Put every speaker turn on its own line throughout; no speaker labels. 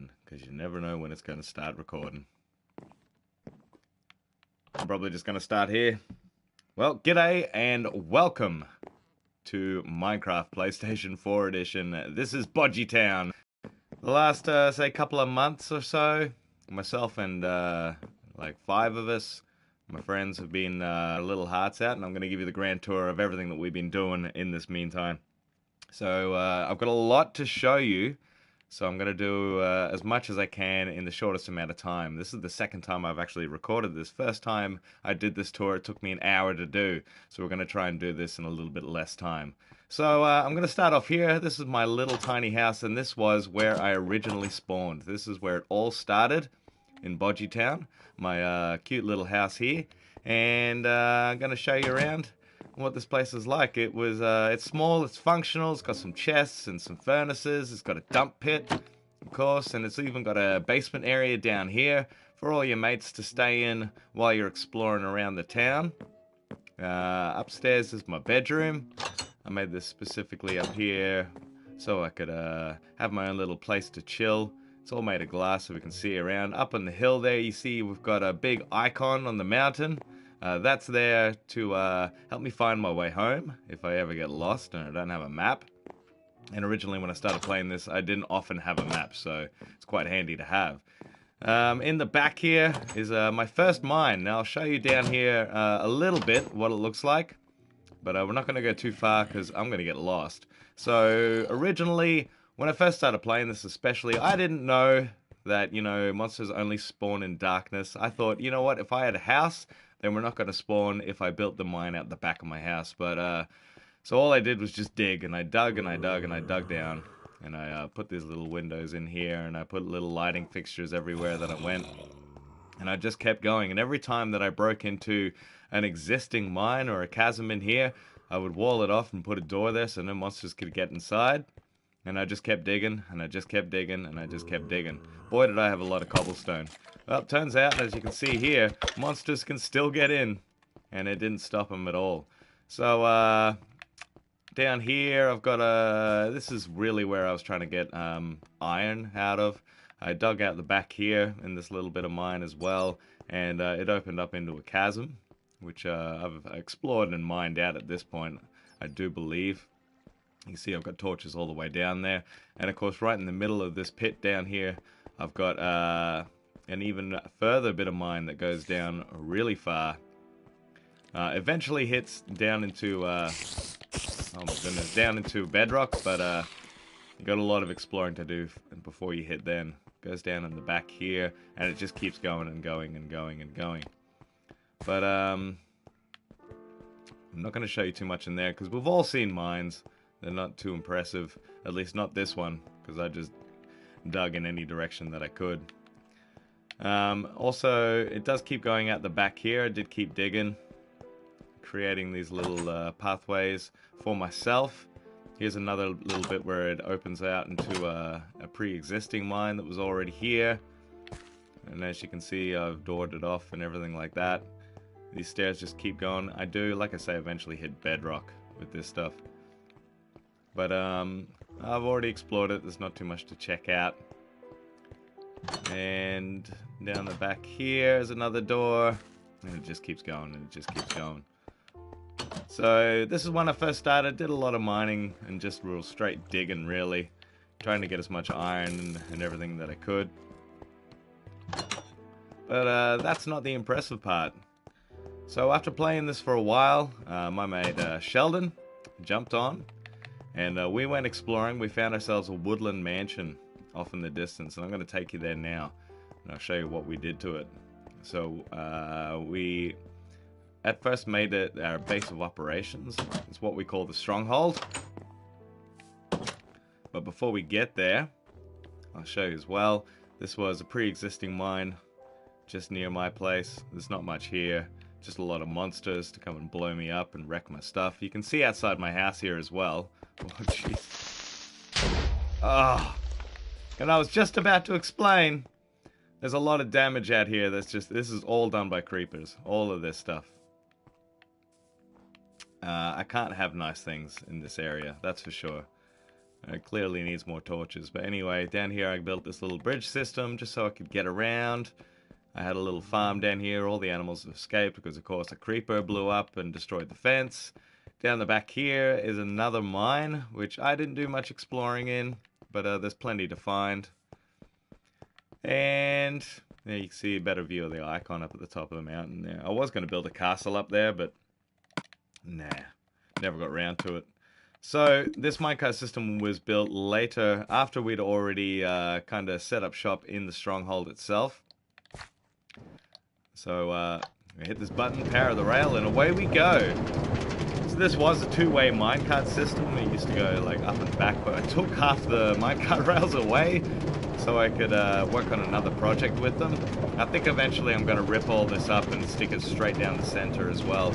recording, because you never know when it's going to start recording. I'm probably just going to start here. Well, g'day and welcome to Minecraft PlayStation 4 Edition. This is Bodgey Town. The last, say, couple of months or so, myself and like 5 of us, my friends, have been little hearts out, and I'm going to give you the grand tour of everything that we've been doing in this meantime. So I've got a lot to show you, so I'm going to do as much as I can in the shortest amount of time. This is the second time I've actually recorded this. First time I did this tour, it took me an hour to do, so we're going to try and do this in a little bit less time. So I'm going to start off here. This is my little tiny house, and this was where I originally spawned. This is where it all started, in Bodgey Town, my cute little house here. And I'm going to show you around what this place is like. It's small, it's functional, it's got some chests and some furnaces, it's got a dump pit, of course, and it's even got a basement area down here for all your mates to stay in while you're exploring around the town. Upstairs is my bedroom. I made this specifically up here so I could have my own little place to chill. It's all made of glass so we can see around. Up on the hill there, you see we've got a big icon on the mountain. That's there to help me find my way home if I ever get lost and I don't have a map. And originally when I started playing this, I didn't often have a map, so it's quite handy to have. In the back here is my first mine. Now I'll show you down here a little bit what it looks like, but we're not going to go too far because I'm going to get lost. So originally, when I first started playing this especially, I didn't know that, you know, monsters only spawn in darkness. I thought, you know what, if I had a house, then we're not going to spawn if I built the mine out the back of my house. But so all I did was just dig, and I dug and I dug and I dug down, and I put these little windows in here, and I put little lighting fixtures everywhere that I went, and I just kept going. And every time that I broke into an existing mine or a chasm in here, I would wall it off and put a door there so no monsters could get inside. And I just kept digging, and I just kept digging, and I just kept digging. Boy, did I have a lot of cobblestone. Well, it turns out, as you can see here, monsters can still get in, and it didn't stop them at all. So, down here, I've got this is really where I was trying to get iron out of. I dug out the back here in this little bit of mine as well, and it opened up into a chasm, which I've explored and mined out at this point, I do believe. You can see I've got torches all the way down there. And of course, right in the middle of this pit down here, I've got an even further bit of mine that goes down really far. Eventually hits down into, oh my goodness, down into bedrock, but you got a lot of exploring to do before you hit then. Goes down in the back here, and it just keeps going and going and going and going. But I'm not going to show you too much in there, because we've all seen mines. They're not too impressive, at least not this one, because I just dug in any direction that I could. Also, it does keep going out the back here. I did keep digging, creating these little pathways for myself. Here's another little bit where it opens out into a pre-existing mine that was already here. And as you can see, I've doored it off and everything like that. These stairs just keep going. I do, like I say, eventually hit bedrock with this stuff. But I've already explored it. There's not too much to check out. And down the back here is another door. And it just keeps going and it just keeps going. So this is when I first started. Did a lot of mining and just real straight digging, really. Trying to get as much iron and everything that I could. But that's not the impressive part. So after playing this for a while, my mate Sheldon jumped on. And we went exploring. We found ourselves a woodland mansion off in the distance. And I'm going to take you there now. And I'll show you what we did to it. So we at first made it our base of operations. It's what we call the stronghold. But before we get there, I'll show you as well. This was a pre-existing mine just near my place. There's not much here. Just a lot of monsters to come and blow me up and wreck my stuff. You can see outside my house here as well. Oh, jeez. Oh. And I was just about to explain. There's a lot of damage out here. This is all done by creepers. All of this stuff. I can't have nice things in this area, that's for sure. It clearly needs more torches. But anyway, down here I built this little bridge system just so I could get around. I had a little farm down here. All the animals have escaped because, of course, a creeper blew up and destroyed the fence. Down the back here is another mine, which I didn't do much exploring in, but there's plenty to find. And there you can see a better view of the icon up at the top of the mountain there. I was going to build a castle up there, but nah, never got around to it. So this minecart system was built later, after we'd already kind of set up shop in the stronghold itself. So we hit this button, power the rail, and away we go. So this was a two-way minecart system. It used to go like up and back, but I took half the minecart rails away so I could work on another project with them. I think eventually I'm going to rip all this up and stick it straight down the center as well.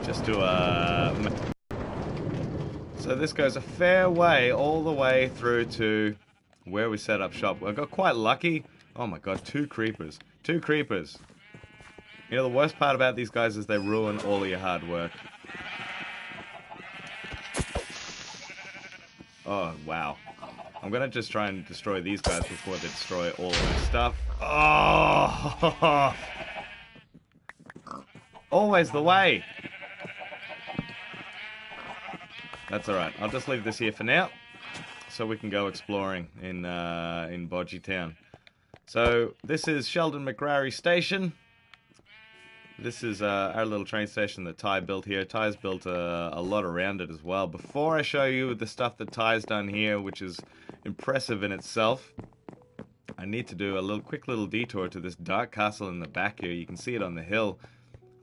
Just to So this goes a fair way all the way through to where we set up shop. I got quite lucky. Oh my god, 2 creepers. 2 creepers. You know, the worst part about these guys is they ruin all of your hard work. Oh, wow. I'm gonna just try and destroy these guys before they destroy all of my stuff. Oh! Always the way! That's alright. I'll just leave this here for now, so we can go exploring in Bodgey Town. So, this is Sheldon McGrary Station. This is our little train station that Ty built here. Ty's built a lot around it as well. Before I show you the stuff that Ty's done here, which is impressive in itself, I need to do a quick little detour to this dark castle in the back here. You can see it on the hill.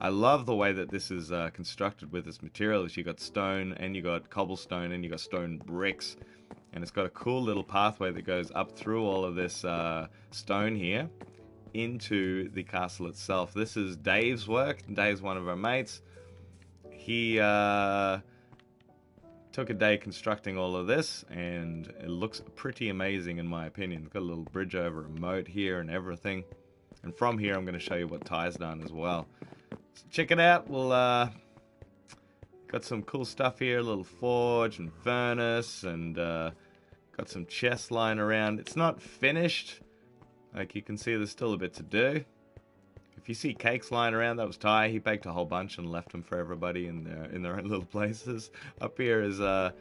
I love the way that this is constructed with its materials. You got stone, and you got cobblestone, and you got stone bricks. And it's got a cool little pathway that goes up through all of this stone here into the castle itself. This is Dave's work. Dave's one of our mates. He took a day constructing all of this, and it looks pretty amazing in my opinion. It's got a little bridge over a moat here and everything. And from here I'm going to show you what Ty's done as well. So check it out. We'll got some cool stuff here, a little forge and furnace, and got some chests lying around. It's not finished. Like you can see, there's still a bit to do. If you see cakes lying around, that was Ty. He baked a whole bunch and left them for everybody in their own little places. Up here is, if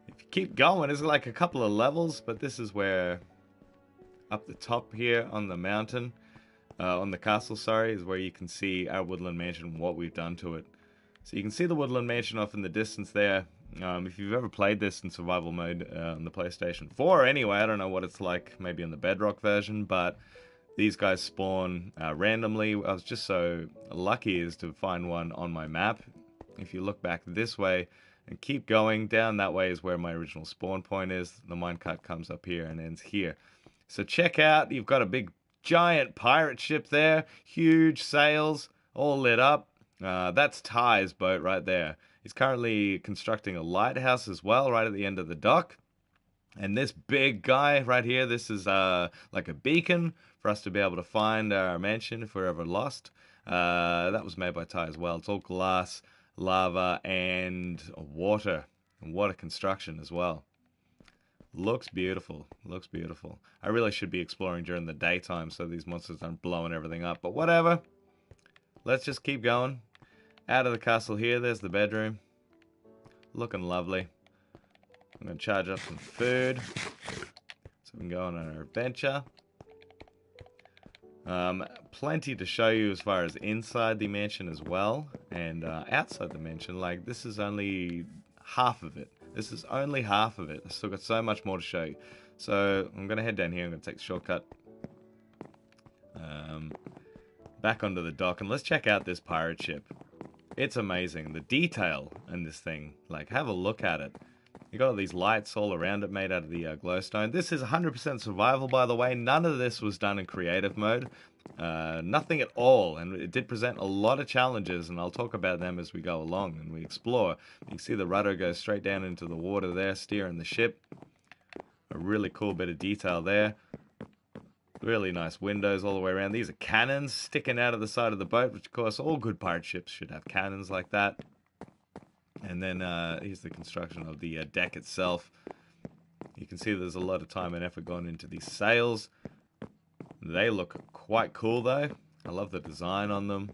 you keep going, it's like a couple of levels, but this is where, up the top here on the mountain, on the castle, sorry, is where you can see our woodland mansion, what we've done to it. So you can see the woodland mansion off in the distance there. If you've ever played this in survival mode on the PlayStation 4, anyway, I don't know what it's like, maybe in the Bedrock version, but these guys spawn randomly. I was just so lucky as to find one on my map. If you look back this way and keep going, down that way is where my original spawn point is. The minecart comes up here and ends here. So check out, you've got a big giant pirate ship there, huge sails, all lit up. That's Ty's boat right there. He's currently constructing a lighthouse as well, right at the end of the dock. And this big guy right here, this is like a beacon for us to be able to find our mansion if we're ever lost. That was made by Ty as well. It's all glass, lava, and water. And water construction as well. Looks beautiful. Looks beautiful. I really should be exploring during the daytime so these monsters aren't blowing everything up. But whatever. Let's just keep going. Out of the castle here, there's the bedroom. Looking lovely. I'm going to charge up some food so we can go on our adventure. Plenty to show you as far as inside the mansion as well. And outside the mansion, like, this is only half of it. This is only half of it. I've still got so much more to show you. So I'm going to head down here. I'm going to take the shortcut. Back onto the dock. And let's check out this pirate ship. It's amazing. The detail in this thing. Like, have a look at it. You got all these lights all around it made out of the glowstone. This is 100% survival, by the way. None of this was done in creative mode. Nothing at all. And it did present a lot of challenges, and I'll talk about them as we go along and we explore. You can see the rudder goes straight down into the water there, steering the ship. A really cool bit of detail there. Really nice windows all the way around. These are cannons sticking out of the side of the boat, which, of course, all good pirate ships should have cannons like that. And then here's the construction of the deck itself. You can see there's a lot of time and effort gone into these sails. They look quite cool though. I love the design on them.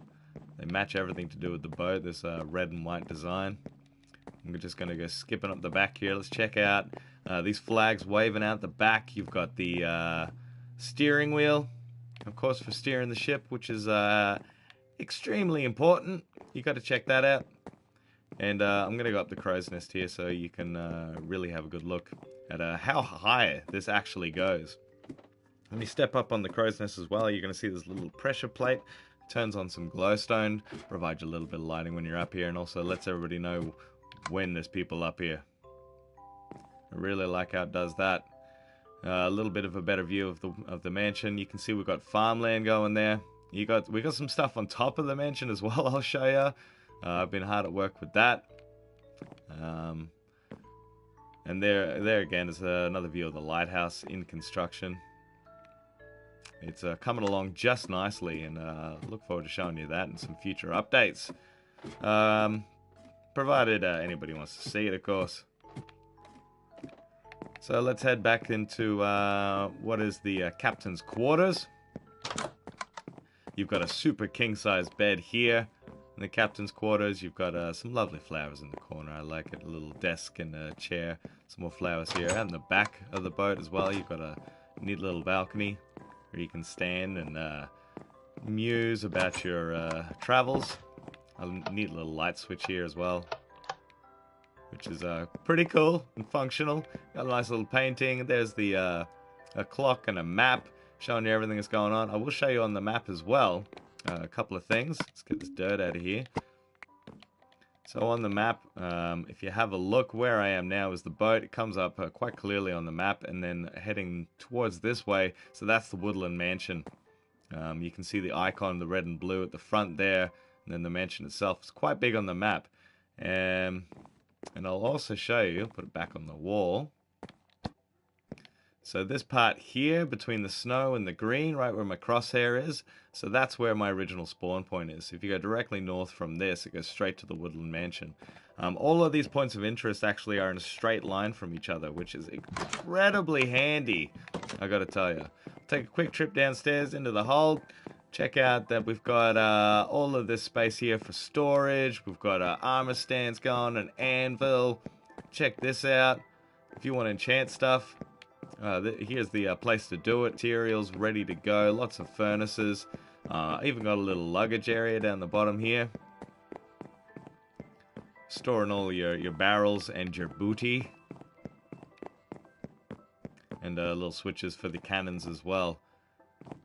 They match everything to do with the boat, this red and white design. I'm just going to go skipping up the back here. Let's check out these flags waving out the back. You've got the steering wheel, of course, for steering the ship, which is extremely important. You got to check that out. And I'm going to go up the crow's nest here so you can really have a good look at how high this actually goes. Let me step up on the crow's nest as well. You're going to see this little pressure plate. Turns on some glowstone, provides you a little bit of lighting when you're up here, and also lets everybody know when there's people up here. I really like how it does that. A little bit of a better view of the mansion. You can see we've got farmland going there. We got some stuff on top of the mansion as well. I'll show you. I've been hard at work with that. And there again is another view of the lighthouse in construction. It's coming along just nicely, and look forward to showing you that and some future updates. Provided anybody wants to see it, of course. So let's head back into what is the captain's quarters. You've got a super king-size bed here in the captain's quarters. You've got some lovely flowers in the corner. I like it. A little desk and a chair. Some more flowers here. Out in the back of the boat as well, you've got a neat little balcony where you can stand and muse about your travels. A neat little light switch here as well, which is pretty cool and functional. Got a nice little painting. There's the a clock and a map showing you everything that's going on. I will show you on the map as well a couple of things. Let's get this dirt out of here. So on the map, if you have a look, where I am now is the boat. It comes up quite clearly on the map, and then heading towards this way, so that's the Woodland Mansion. You can see the icon, the red and blue at the front there, and then the mansion itself is quite big on the map. And I'll also show you, put it back on the wall. So this part here between the snow and the green, right where my crosshair is, so that's where my original spawn point is. If you go directly north from this, it goes straight to the Woodland Mansion. All of these points of interest actually are in a straight line from each other, which is incredibly handy, I gotta tell you. Take a quick trip downstairs into the hold. Check out that we've got all of this space here for storage. We've got armor stands going, an anvil. Check this out. If you want to enchant stuff, here's the place to do it. Materials ready to go. Lots of furnaces. Even got a little luggage area down the bottom here. Storing all your barrels and your booty. And little switches for the cannons as well.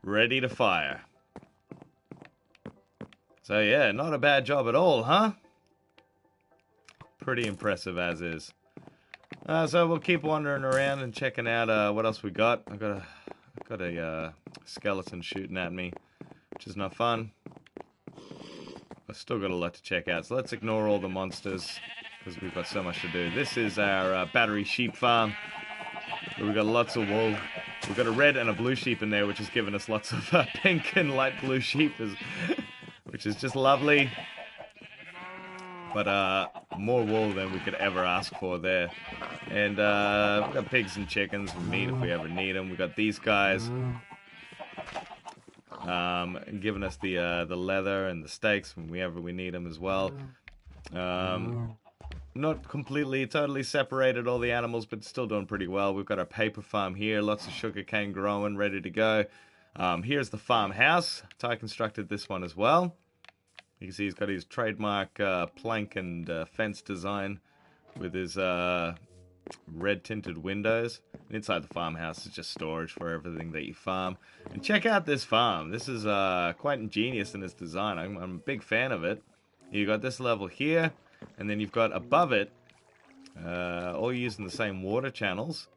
Ready to fire. So yeah, not a bad job at all, huh? Pretty impressive as is. So we'll keep wandering around and checking out what else we got. I've got a skeleton shooting at me, which is not fun. I've still got a lot to check out, so let's ignore all the monsters because we've got so much to do. This is our battery sheep farm. We've got lots of wool. We've got a red and a blue sheep in there, which has given us lots of pink and light blue sheep, which is just lovely. But more wool than we could ever ask for there. And we've got pigs and chickens and meat if we ever need them. We've got these guys giving us the leather and the steaks whenever we need them as well. Not completely, totally separated all the animals, but still doing pretty well. We've got our paper farm here, lots of sugarcane growing, ready to go. Here's the farmhouse. Ty constructed this one as well. You can see he's got his trademark plank and fence design with his red tinted windows. And inside the farmhouse is just storage for everything that you farm. And check out this farm. This is quite ingenious in its design. I'm a big fan of it. You got this level here, and then you've got above it, all using the same water channels.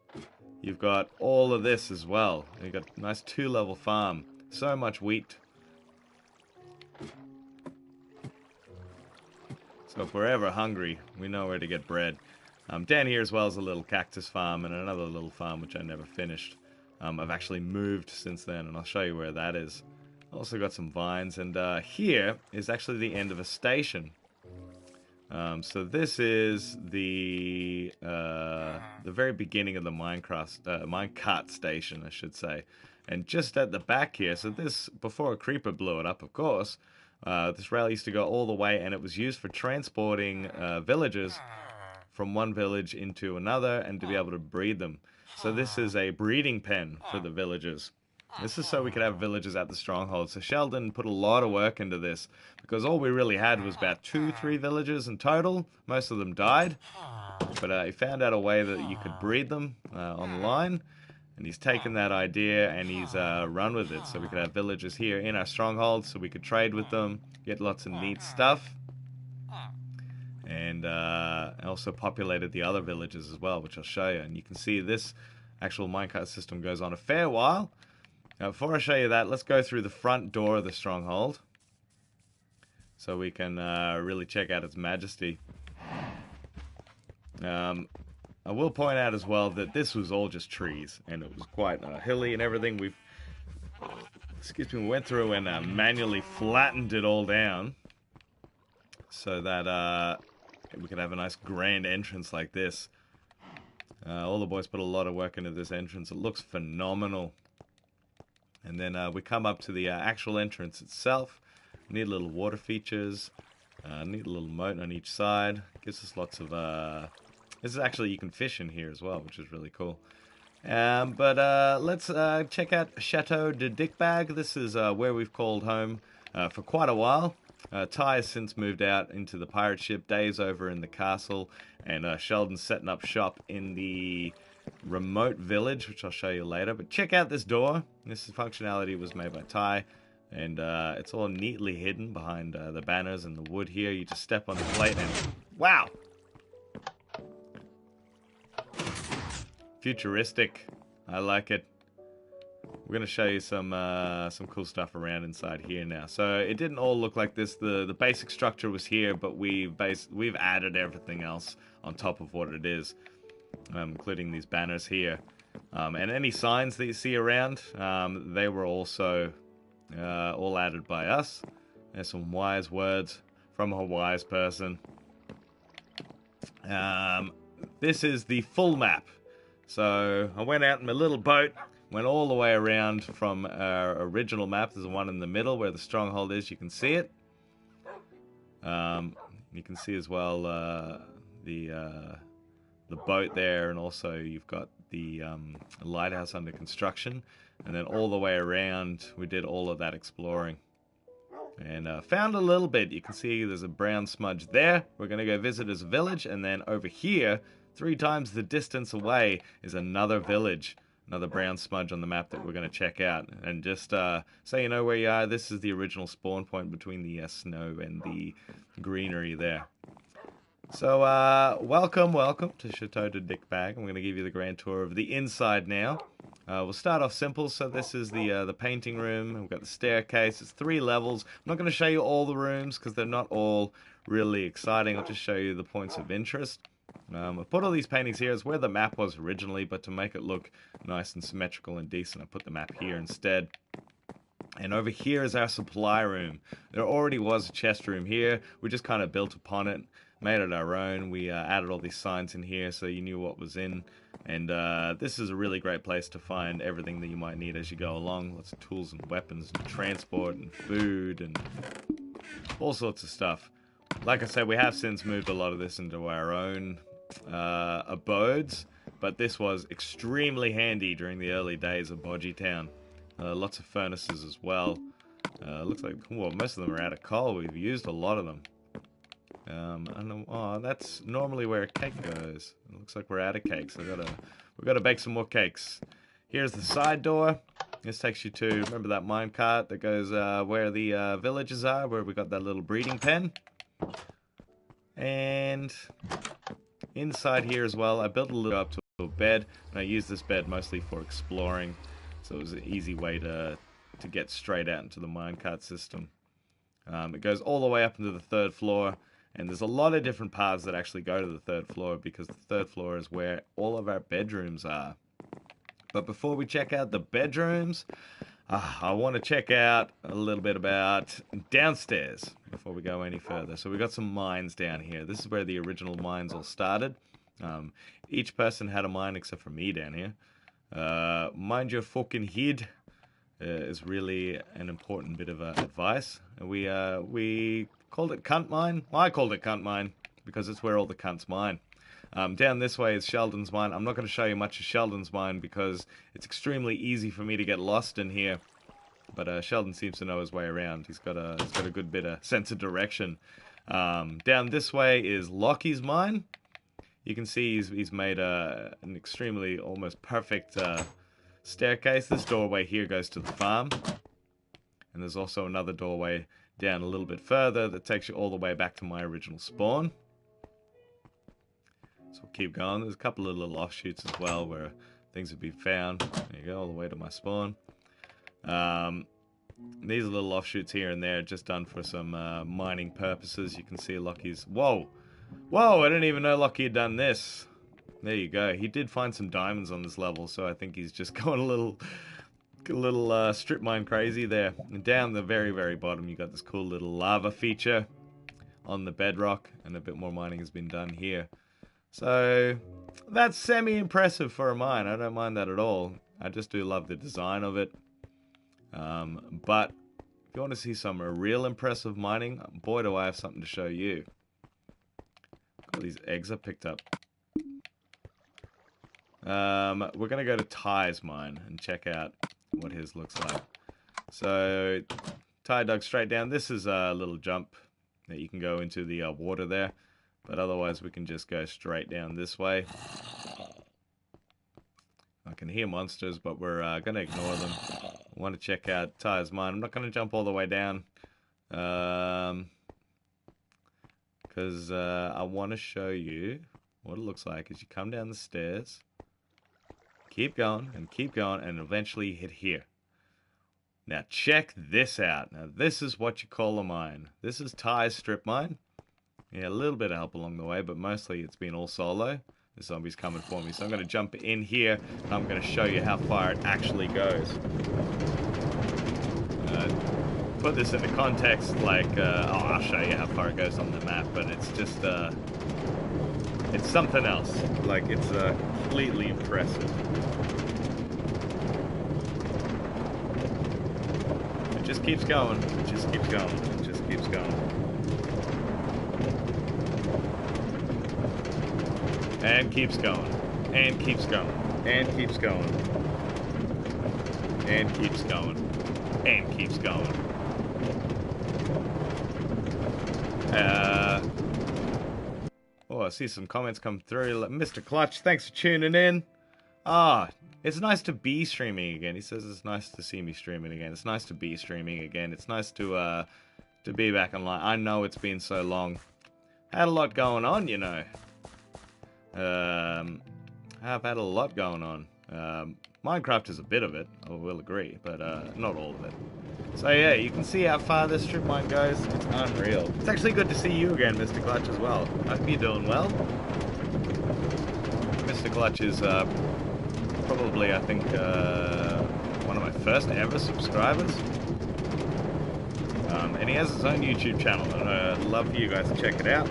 You've got all of this as well. You've got a nice 2-level farm. So much wheat. So if we're ever hungry, we know where to get bread. Down here as well is a little cactus farm and another little farm which I never finished. I've actually moved since then, and I'll show you where that is. Also got some vines, and here is actually the end of a station. So this is the very beginning of the minecart station, I should say. And just at the back here, so this, before a creeper blew it up, of course, this rail used to go all the way, and it was used for transporting villagers from one village into another and to be able to breed them. So this is a breeding pen for the villagers. This is so we could have villagers at the stronghold. So Sheldon put a lot of work into this because all we really had was about 2-3 villagers in total. Most of them died, but he found out a way that you could breed them online, and he's taken that idea and he's run with it. So we could have villagers here in our stronghold, so we could trade with them, get lots of neat stuff, and also populated the other villages as well, which I'll show you. And you can see this actual minecart system goes on a fair while. Now, before I show you that, let's go through the front door of the stronghold so we can really check out its majesty. I will point out as well that this was all just trees, and it was quite hilly and everything. We went through and manually flattened it all down so that we could have a nice grand entrance like this. All the boys put a lot of work into this entrance. It looks phenomenal. And then we come up to the actual entrance itself. Neat little water features. Neat little moat on each side. Gives us lots of... This is actually, you can fish in here as well, which is really cool. But let's check out Chateau de Dickbag. This is where we've called home for quite a while. Ty has since moved out into the pirate ship. Dave's over in the castle. And Sheldon's setting up shop in the remote village, which I'll show you later. But check out this door. This functionality was made by Ty, and it's all neatly hidden behind the banners and the wood here. You just step on the plate and wow, futuristic. I like it. We're gonna show you some cool stuff around inside here now. So it didn't all look like this. The basic structure was here, but we've added everything else on top of what it is. Including these banners here, and any signs that you see around, they were also all added by us. There's some wise words from a wise person. This is the full map. So I went out in my little boat, went all the way around from our original map. There's the one in the middle where the stronghold is. You can see it. You can see as well the boat there, and also you've got the lighthouse under construction, and then all the way around we did all of that exploring and found a little bit. You can see there's a brown smudge there. We're going to go visit his village, and then over here 3 times the distance away is another village, another brown smudge on the map that we're going to check out. And just so you know where you are, this is the original spawn point between the snow and the greenery there. So, welcome to Chateau de Dickbag. I'm going to give you the grand tour of the inside now. We'll start off simple. So this is the painting room. We've got the staircase. It's 3 levels. I'm not going to show you all the rooms because they're not all really exciting. I'll just show you the points of interest. I've put all these paintings here. It's where the map was originally, but to make it look nice and symmetrical and decent, I put the map here instead. And over here is our supply room. There already was a chest room here. We just kind of built upon it, made it our own. We added all these signs in here so you knew what was in. And this is a really great place to find everything that you might need as you go along. Lots of tools and weapons and transport and food and all sorts of stuff. Like I said, we have since moved a lot of this into our own abodes, but this was extremely handy during the early days of Bodgey Town. Lots of furnaces as well. Looks like, well, most of them are out of coal. We've used a lot of them. Oh, that's normally where a cake goes. It looks like we're out of cakes. We've got to bake some more cakes. Here's the side door. This takes you to, remember that minecart that goes where the villages are, where we got that little breeding pen. And inside here as well, I built a little up to a bed, and I use this bed mostly for exploring. So it was an easy way to get straight out into the minecart system. It goes all the way up into the 3rd floor, and there's a lot of different paths that actually go to the 3rd floor because the 3rd floor is where all of our bedrooms are. But before we check out the bedrooms, I want to check out a little bit about downstairs before we go any further. So we got some mines down here. This is where the original mines all started. Each person had a mine except for me down here. Mind your fucking head is really an important bit of advice. We called it Cunt Mine. Well, I called it Cunt Mine because it's where all the cunts mine. Down this way is Sheldon's mine. I'm not going to show you much of Sheldon's mine because it's extremely easy for me to get lost in here. But Sheldon seems to know his way around. He's got a good bit of sense of direction. Down this way is Lockie's mine. You can see he's made an extremely, almost perfect staircase. This doorway here goes to the farm. And there's also another doorway down a little bit further that takes you all the way back to my original spawn. So we'll keep going. There's a couple of little offshoots as well where things have been found. There you go, all the way to my spawn. These are little offshoots here and there, just done for some mining purposes. You can see Lockie's... Whoa! Whoa, I didn't even know Lockie had done this. There you go. He did find some diamonds on this level, so I think he's just going a little strip mine crazy there. And down the very, very bottom, you got this cool little lava feature on the bedrock, and a bit more mining has been done here. So that's semi-impressive for a mine. I don't mind that at all. I just do love the design of it. But if you want to see some real impressive mining, boy, do I have something to show you. All these eggs I picked up. We're going to go to Ty's mine and check out what his looks like. So Ty dug straight down. This is a little jump that you can go into the water there. But otherwise we can just go straight down this way. I can hear monsters, but we're going to ignore them. I want to check out Ty's mine. I'm not going to jump all the way down. Because I want to show you what it looks like as you come down the stairs. Keep going, and eventually hit here. Now check this out. Now this is what you call a mine. This is Ty's strip mine. Yeah, a little bit of help along the way, but mostly it's been all solo. The zombie's coming for me, so I'm going to jump in here, and I'm going to show you how far it actually goes. Put this into context, like, I'll show you how far it goes on the map, but it's just, it's something else. Like, it's completely impressive. It just keeps going, it just keeps going, it just keeps going. And keeps going, and keeps going, and keeps going, and keeps going, and keeps going. Oh, I see some comments come through. Mr. Clutch, thanks for tuning in. It's nice to be streaming again. He says it's nice to see me streaming again. It's nice to be streaming again. It's nice to be back online. I know it's been so long. Had a lot going on, you know. I've had a lot going on. Minecraft is a bit of it, I will agree, but not all of it. So yeah, you can see how far this strip mine goes. It's unreal. It's actually good to see you again, Mr. Clutch, as well. I hope you're doing well. Mr. Clutch is probably, I think, one of my first ever subscribers. And he has his own YouTube channel, and I'd love for you guys to check it out.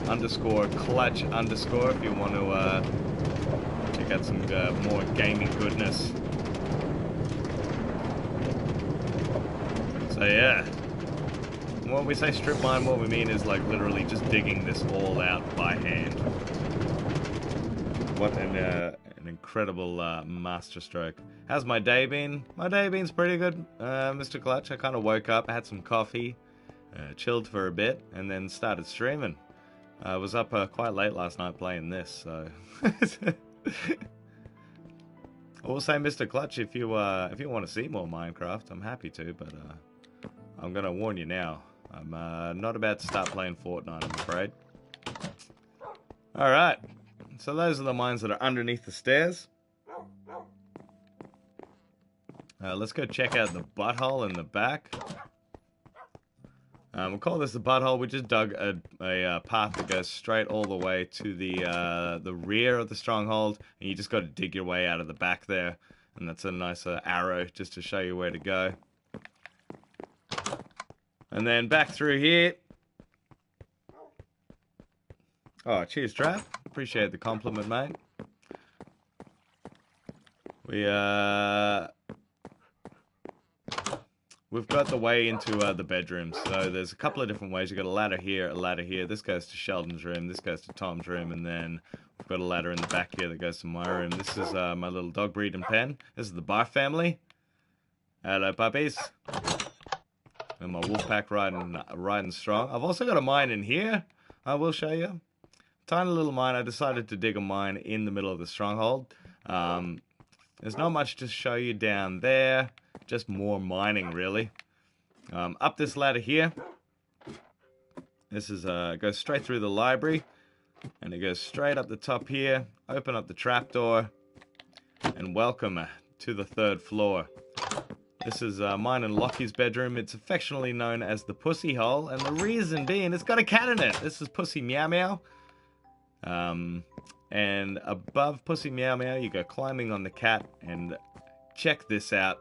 _clutch_ if you want to check out some more gaming goodness. So yeah, when we say strip mine, what we mean is like literally just digging this all out by hand. What an incredible masterstroke. How's my day been? My day been's pretty good, Mr. Clutch. I kind of woke up, had some coffee, chilled for a bit, and then started streaming. I was up quite late last night playing this, so... I will say, Mr. Clutch, if you want to see more Minecraft, I'm happy to, but I'm going to warn you now. I'm not about to start playing Fortnite, I'm afraid. Alright, so those are the mines that are underneath the stairs. Let's go check out the butthole in the back. We'll call this the butthole. We just dug a path that goes straight all the way to the rear of the stronghold, and you just got to dig your way out of the back there. And that's a nice arrow just to show you where to go. And then back through here. Oh, cheers, Trap. Appreciate the compliment, mate. We've got the way into the bedrooms. So there's a couple of different ways. You've got a ladder here, a ladder here. This goes to Sheldon's room. This goes to Tom's room. And then we've got a ladder in the back here that goes to my room. This is my little dog breeding pen. This is the Barf family. Hello, puppies. And my wolf pack riding strong. I've also got a mine in here. I will show you. Tiny little mine. I decided to dig a mine in the middle of the stronghold. There's not much to show you down there. Just more mining, really. Up this ladder here. This is goes straight through the library. And it goes straight up the top here. Open up the trapdoor. And welcome to the 3rd floor. This is mine and Lockie's bedroom. It's affectionately known as the Pussy Hole. And the reason being, it's got a cat in it. This is Pussy Meow Meow. And above Pussy Meow Meow, you go climbing on the cat. And check this out.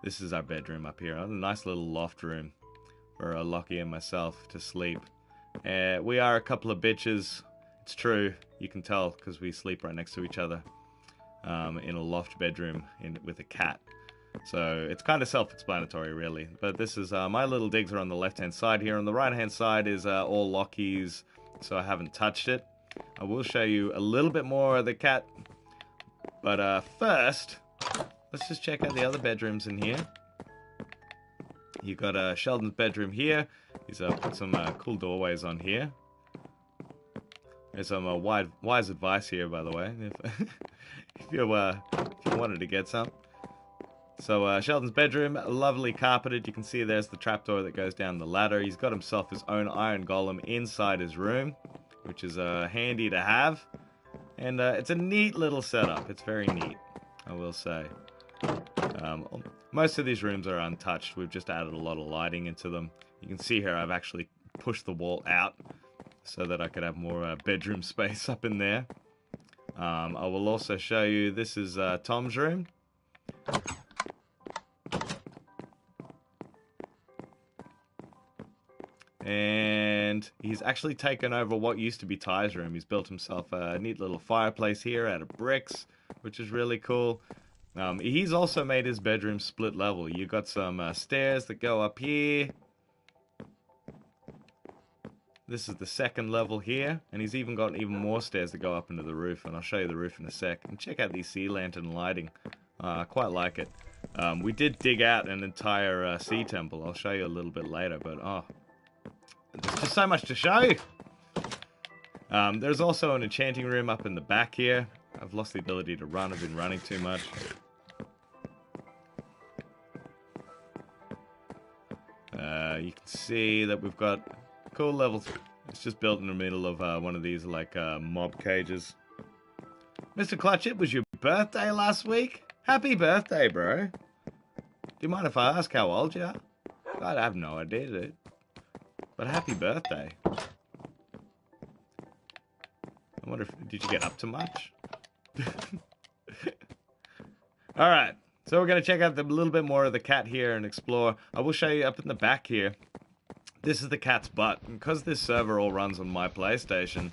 This is our bedroom up here. A nice little loft room for Lockie and myself to sleep. We are a couple of bitches. It's true. You can tell because we sleep right next to each other in a loft bedroom with a cat. So it's kind of self-explanatory, really. But this is my little digs are on the left-hand side here. On the right-hand side is all Lockie's, so I haven't touched it. I will show you a little bit more of the cat. But first, let's just check out the other bedrooms in here. You got Sheldon's bedroom here. He's put some cool doorways on here. There's some wise advice here, by the way, if you wanted to get some. So Sheldon's bedroom, lovely carpeted. You can see there's the trapdoor that goes down the ladder. He's got himself his own iron golem inside his room, which is handy to have. And it's a neat little setup. It's very neat, I will say. Most of these rooms are untouched. We've just added a lot of lighting into them. You can see here I've actually pushed the wall out so that I could have more bedroom space up in there. I will also show you, this is Tom's room. And he's actually taken over what used to be Ty's room. He's built himself a neat little fireplace here out of bricks, which is really cool. He's also made his bedroom split level. You got some stairs that go up here. This is the 2nd level here, and he's even got even more stairs that go up into the roof, and I'll show you the roof in a sec. And check out these sea lantern lighting. I quite like it. We did dig out an entire sea temple. I'll show you a little bit later, but there's just so much to show. There's also an enchanting room up in the back here. I've lost the ability to run. I've been running too much. You can see that we've got cool level. It's just built in the middle of one of these like mob cages. Mr. Clutch, it was your birthday last week. Happy birthday, bro. Do you mind if I ask how old you are? I have no idea, dude. But happy birthday. I wonder if, did you get up to much? Alright, so we're going to check out a little bit more of the cat here and explore. I will show you up in the back here. This is the cat's butt. And because this server all runs on my PlayStation,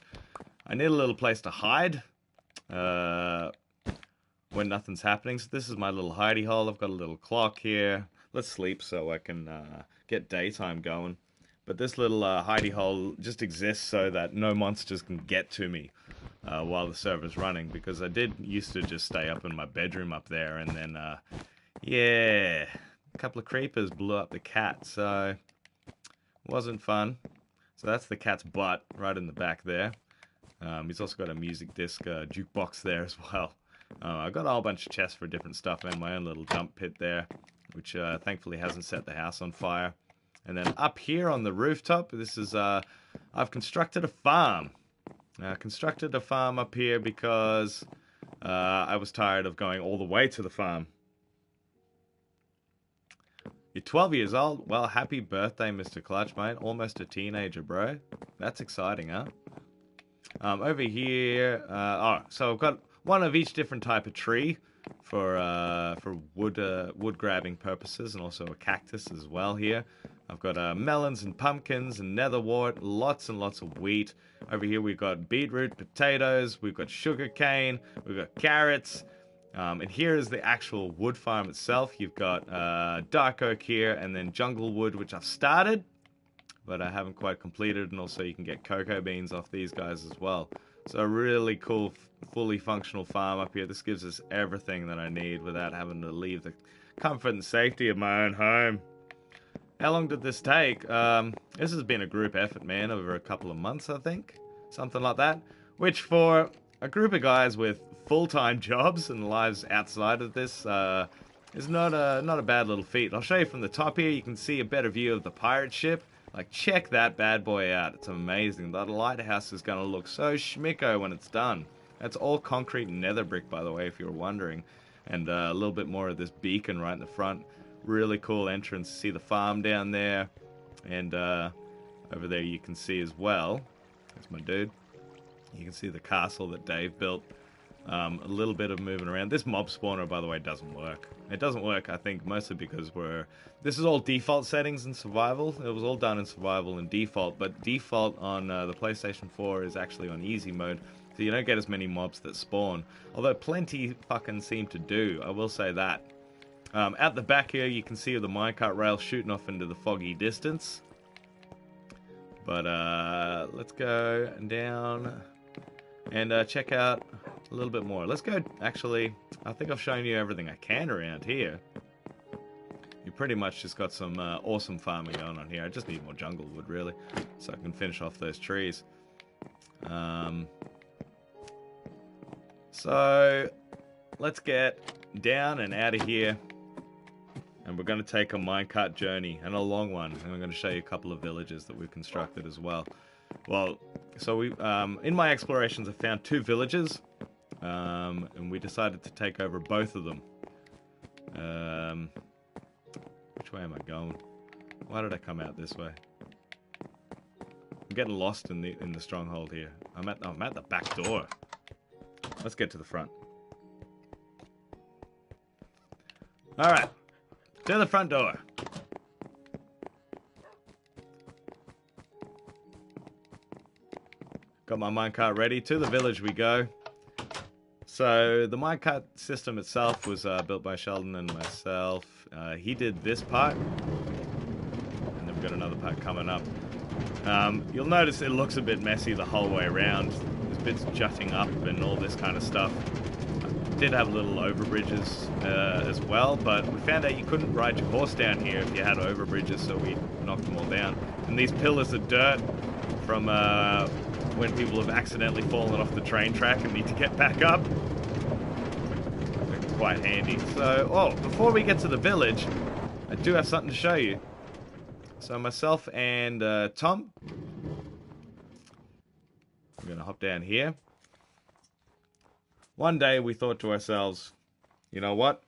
I need a little place to hide when nothing's happening. So this is my little hidey hole. I've got a little clock here. Let's sleep so I can get daytime going. But this little hidey hole just exists so that no monsters can get to me while the server's running. Because I did used to just stay up in my bedroom up there. And then, yeah, a couple of creepers blew up the cat. So, wasn't fun. So that's the cat's butt right in the back there. He's also got a music disc jukebox there as well. I got a whole bunch of chests for different stuff and my own little dump pit there, which thankfully hasn't set the house on fire. And then up here on the rooftop, this is, I've constructed a farm. Constructed a farm up here because I was tired of going all the way to the farm. You're 12 years old? Well, happy birthday, Mr. Clutch, mate. Almost a teenager, bro. That's exciting, huh? Over here, so I've got one of each different type of tree. for wood grabbing purposes, and also a cactus as well here. I've got melons and pumpkins and netherwort, lots and lots of wheat. Over here we've got beetroot, potatoes, we've got sugar cane, we've got carrots. And here is the actual wood farm itself. You've got dark oak here, and then jungle wood, which I've started, but I haven't quite completed. And also you can get cocoa beans off these guys as well. So a really cool, fully functional farm up here. This gives us everything that I need without having to leave the comfort and safety of my own home. How long did this take? This has been a group effort, man, over a couple of months, I think. Something like that. Which for a group of guys with full-time jobs and lives outside of this is not a bad little feat. I'll show you from the top here. You can see a better view of the pirate ship. Like, check that bad boy out. It's amazing. That lighthouse is going to look so schmicko when it's done. That's all concrete and nether brick, by the way, if you were wondering. And a little bit more of this beacon right in the front. Really cool entrance. See the farm down there. And over there you can see as well. That's my dude. You can see the castle that Dave built. A little bit of moving around. This mob spawner, by the way, doesn't work. It doesn't work, I think, mostly because this is all default settings in survival. It was all done in survival and default, but default on the PlayStation 4 is actually on easy mode, so you don't get as many mobs that spawn. Although plenty fucking seem to do, I will say that. At the back here, you can see the minecart rail shooting off into the foggy distance. But let's go down and check out a little bit more. Let's go, actually, I think I've shown you everything I can around here. You pretty much just got some awesome farming going on here. I just need more jungle wood, really, so I can finish off those trees. So, let's get down and out of here. And we're going to take a minecart journey, and a long one. And I'm going to show you a couple of villages that we've constructed as well. Well, so we, in my explorations, I found 2 villages. And we decided to take over both of them. Which way am I going? Why did I come out this way? I'm getting lost in the stronghold here. I'm at the back door. Let's get to the front. All right. To the front door. Got my minecart ready. To the village we go. So the minecart system itself was built by Sheldon and myself. He did this part. And then we've got another part coming up. You'll notice it looks a bit messy the whole way around. There's bits jutting up and all this kind of stuff. Did have little overbridges as well, but we found out you couldn't ride your horse down here if you had overbridges, so we knocked them all down. And these pillars of dirt from when people have accidentally fallen off the train track and need to get back up. It's quite handy. So, before we get to the village, I do have something to show you. So myself and Tom, we're going to hop down here. One day we thought to ourselves, you know what?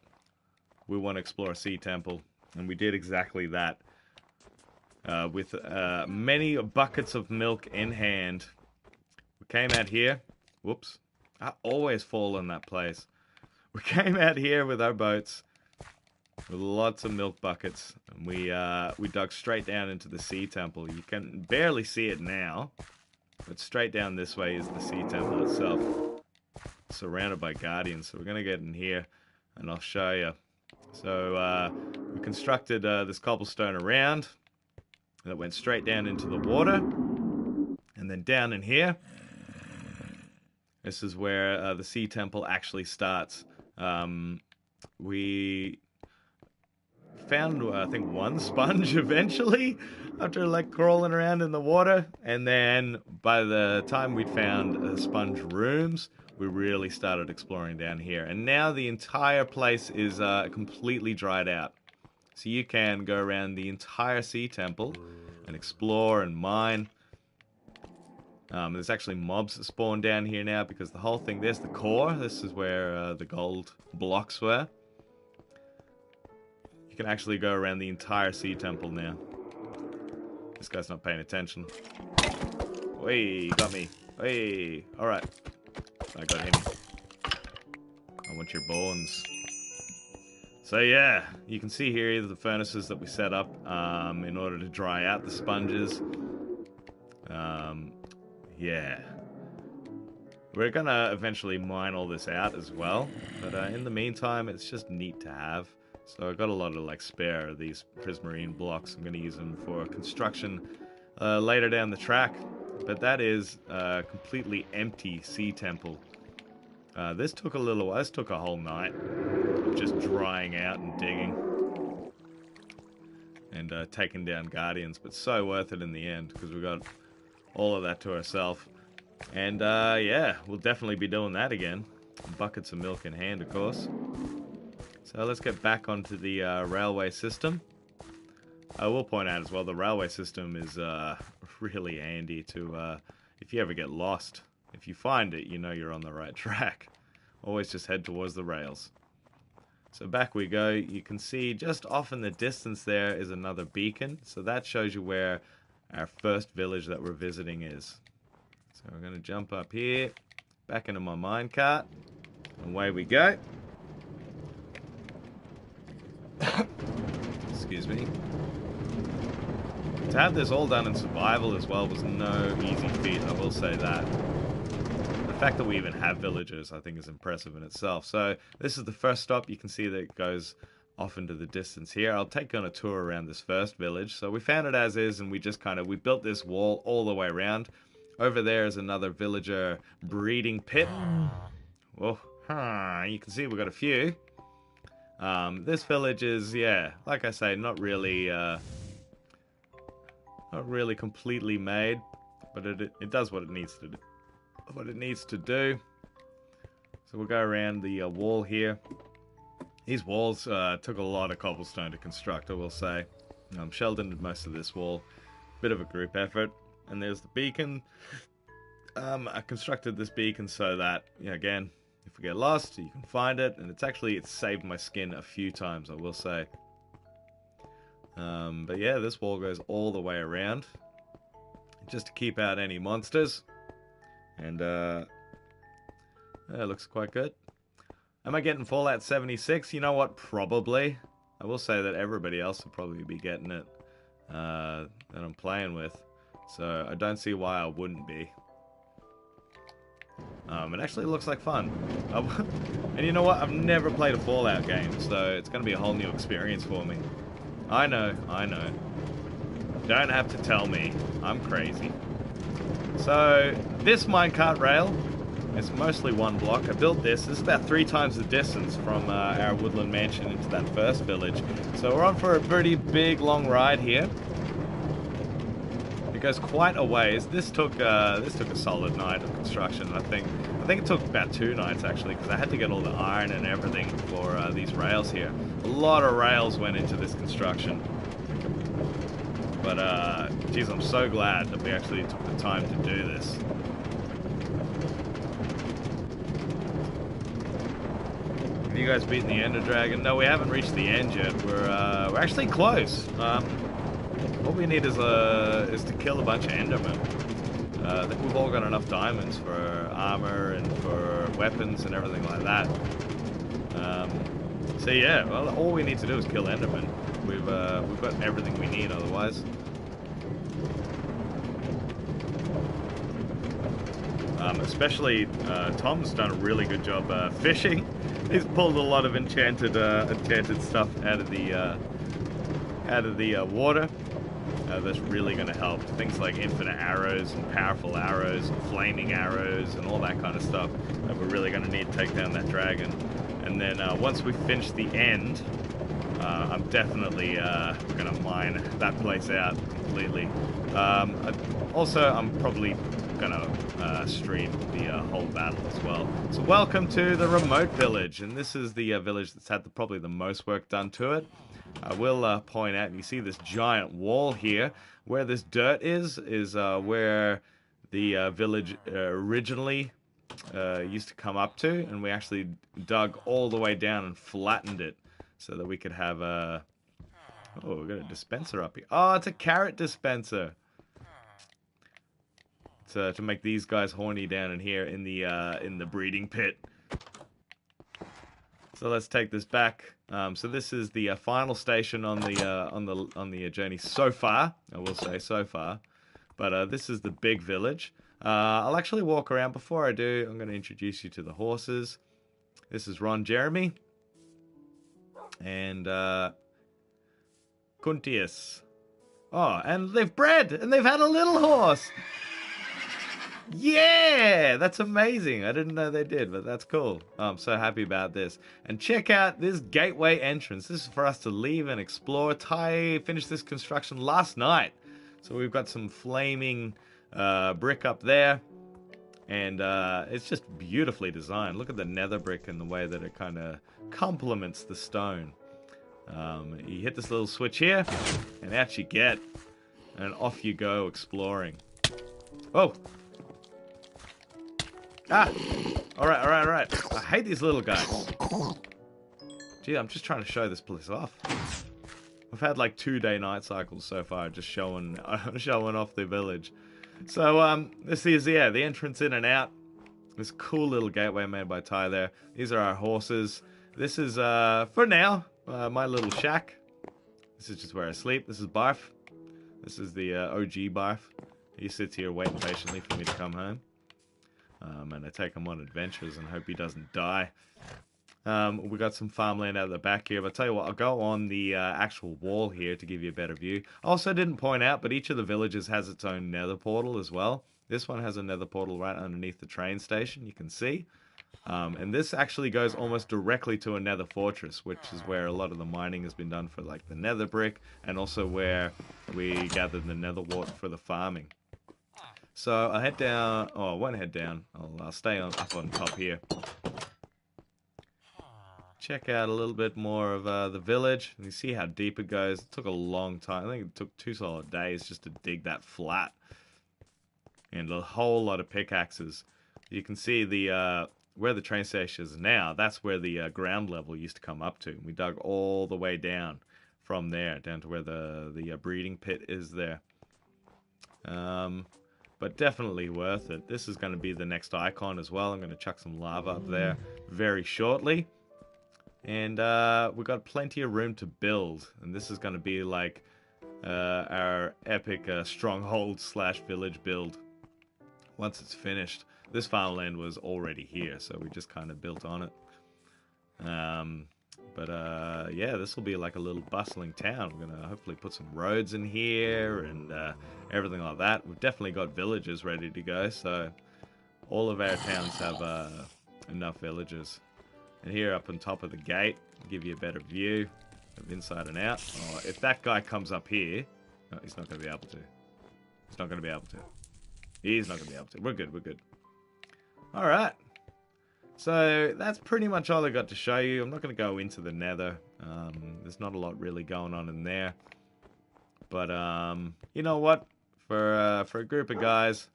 We want to explore a sea temple. And we did exactly that. With many buckets of milk in hand. We came out here. Whoops. I always fall in that place. We came out here with our boats. With lots of milk buckets. And we dug straight down into the sea temple. You can barely see it now. But straight down this way is the sea temple itself. Surrounded by guardians, so we're going to get in here and I'll show you. So we constructed this cobblestone around that went straight down into the water, and then down in here, this is where the sea temple actually starts. We found, I think, one sponge eventually after like crawling around in the water, and then by the time we'd found sponge rooms, we really started exploring down here. And now the entire place is completely dried out. So you can go around the entire sea temple and explore and mine. There's actually mobs that spawn down here now because the whole thing, there's the core. This is where the gold blocks were. You can actually go around the entire sea temple now. This guy's not paying attention. Hey, got me. Hey, alright. I got him. I want your bones. So yeah, you can see here the furnaces that we set up in order to dry out the sponges. Yeah. We're gonna eventually mine all this out as well, but in the meantime, it's just neat to have. So I've got a lot of like spare of these prismarine blocks. I'm gonna use them for construction later down the track. But that is a completely empty sea temple. This took a little while. This took a whole night of just drying out and digging and taking down guardians, but so worth it in the end because we got all of that to ourselves. And yeah, we'll definitely be doing that again. Buckets of milk in hand, of course. So let's get back onto the railway system. I will point out as well, the railway system is really handy to, if you ever get lost. If you find it, you know you're on the right track. Always just head towards the rails. So back we go. You can see just off in the distance there is another beacon. So that shows you where our first village that we're visiting is. So we're going to jump up here, back into my minecart, and away we go. Excuse me. To have this all done in survival as well was no easy feat, I will say that. The fact that we even have villagers, I think, is impressive in itself. So this is the first stop. You can see that it goes off into the distance here. I'll take on a tour around this first village. So we found it as is, and we just we built this wall all the way around. Over there is another villager breeding pit. Well, you can see we've got a few. This village is, yeah, like I say, not really completely made, but it does what it needs to do. So we'll go around the wall here. These walls took a lot of cobblestone to construct, I will say. Sheldon did most of this wall. Bit of a group effort. And there's the beacon. I constructed this beacon so that, again, if we get lost, you can find it. And it's saved my skin a few times, I will say. But yeah, this wall goes all the way around, just to keep out any monsters. And yeah, it looks quite good. Am I getting Fallout 76? You know what? Probably. I will say that everybody else will probably be getting it that I'm playing with. So I don't see why I wouldn't be. It actually looks like fun. And you know what? I've never played a Fallout game, so it's going to be a whole new experience for me. I know. Don't have to tell me. I'm crazy. So this minecart rail is mostly one block. I built this. This is about 3 times the distance from our woodland mansion into that first village. So we're on for a pretty big, long ride here. It goes quite a ways. This took a solid night of construction. I think it took about 2 nights actually, because I had to get all the iron and everything for these rails here. A lot of rails went into this construction. But geez, I'm so glad that we actually took the time to do this. Have you guys beaten the Ender Dragon? No, we haven't reached the end yet. We're actually close. All we need is to kill a bunch of Endermen. I think we've all got enough diamonds for armor and for weapons and everything like that. So yeah, well, all we need to do is kill Endermen. We've got everything we need otherwise. Especially Tom's done a really good job fishing. He's pulled a lot of enchanted stuff out of the water. That's really going to help. Things like infinite arrows and powerful arrows and flaming arrows and all that kind of stuff that we're really going to need to take down that dragon. And then once we finish the end, I'm definitely going to mine that place out completely. Also, I'm probably going to stream the whole battle as well. So welcome to the remote village, and this is the village that's had probably the most work done to it. I will point out, you see this giant wall here. Where this dirt is where the village originally used to come up to, and we actually dug all the way down and flattened it so that we could have a... Oh, we've got a dispenser up here. Oh, it's a carrot dispenser. To make these guys horny down in here in the breeding pit. So let's take this back. So this is the final station on the journey so far. I will say so far, but this is the big village. I'll actually walk around. Before I do, I'm going to introduce you to the horses. This is Ron Jeremy and Kuntius. Oh, and they've bred, and they've had a little horse. Yeah, that's amazing. I didn't know they did, but that's cool. I'm so happy about this. And check out this gateway entrance. This is for us to leave and explore. Ty finished this construction last night. So we've got some flaming brick up there. And it's just beautifully designed. Look at the nether brick and the way that it kind of complements the stone. You hit this little switch here, and out you get. And off you go exploring. Oh! Ah! Alright. I hate these little guys. Gee, I'm just trying to show this place off. I've had like 2-day night cycles so far, just showing off the village. So, this is, the entrance in and out. This cool little gateway made by Ty there. These are our horses. This is, for now, my little shack. This is just where I sleep. This is Barf. This is the OG Barf. He sits here waiting patiently for me to come home. And I take him on adventures and hope he doesn't die. We got some farmland out the back here, but I'll tell you what, I'll go on the actual wall here to give you a better view. I also didn't point out, but each of the villages has its own nether portal as well. This one has a nether portal right underneath the train station, you can see. And this actually goes almost directly to a nether fortress, which is where a lot of the mining has been done for like the nether brick, and also where we gathered the nether wart for the farming. So I'll head down. Oh, I won't head down. I'll stay up on top here. Check out a little bit more of the village. And you see how deep it goes. It took a long time. I think it took 2 solid days just to dig that flat. And a whole lot of pickaxes. You can see the where the train station is now. That's where the ground level used to come up to. We dug all the way down from there, down to where the breeding pit is there. But definitely worth it. This is going to be the next icon as well. I'm going to chuck some lava up there very shortly. And we've got plenty of room to build. And this is going to be like our epic stronghold / village build. Once it's finished. This farmland was already here, so we just kind of built on it. Yeah, this will be like a little bustling town. We're going to hopefully put some roads in here and everything like that. We've definitely got villages ready to go, so all of our towns have enough villages. And here up on top of the gate, I'll give you a better view of inside and out. Oh, if that guy comes up here, no, he's not going to be able to. He's not going to be able to. He's not going to be able to. We're good, we're good. Alright. So that's pretty much all I got to show you. I'm not going to go into the nether. There's not a lot really going on in there. But you know what? For a group of guys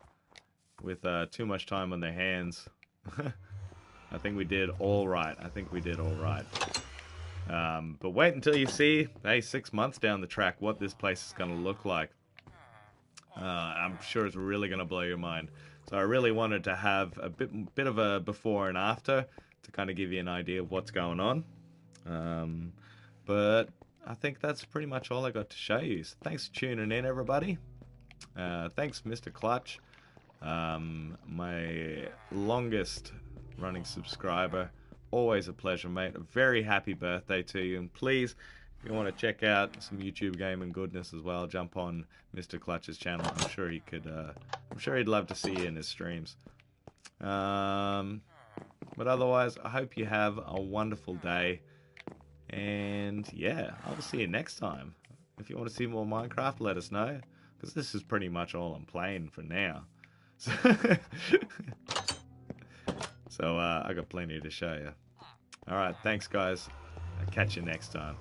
with too much time on their hands, I think we did all right. But wait until you see, hey, 6 months down the track, what this place is going to look like. I'm sure it's really going to blow your mind. So I really wanted to have a bit of a before and after to kind of give you an idea of what's going on. But I think that's pretty much all I got to show you. So thanks for tuning in, everybody. Thanks, Mr. Clutch, my longest running subscriber. Always a pleasure, mate. A very happy birthday to you. And please, if you want to check out some YouTube gaming goodness as well, jump on Mr. Clutch's channel. I'm sure he could. I'm sure he'd love to see you in his streams. But otherwise, I hope you have a wonderful day. And yeah, I'll see you next time. If you want to see more Minecraft, let us know, because this is pretty much all I'm playing for now. So I got plenty to show you. Alright, thanks guys. I'll catch you next time.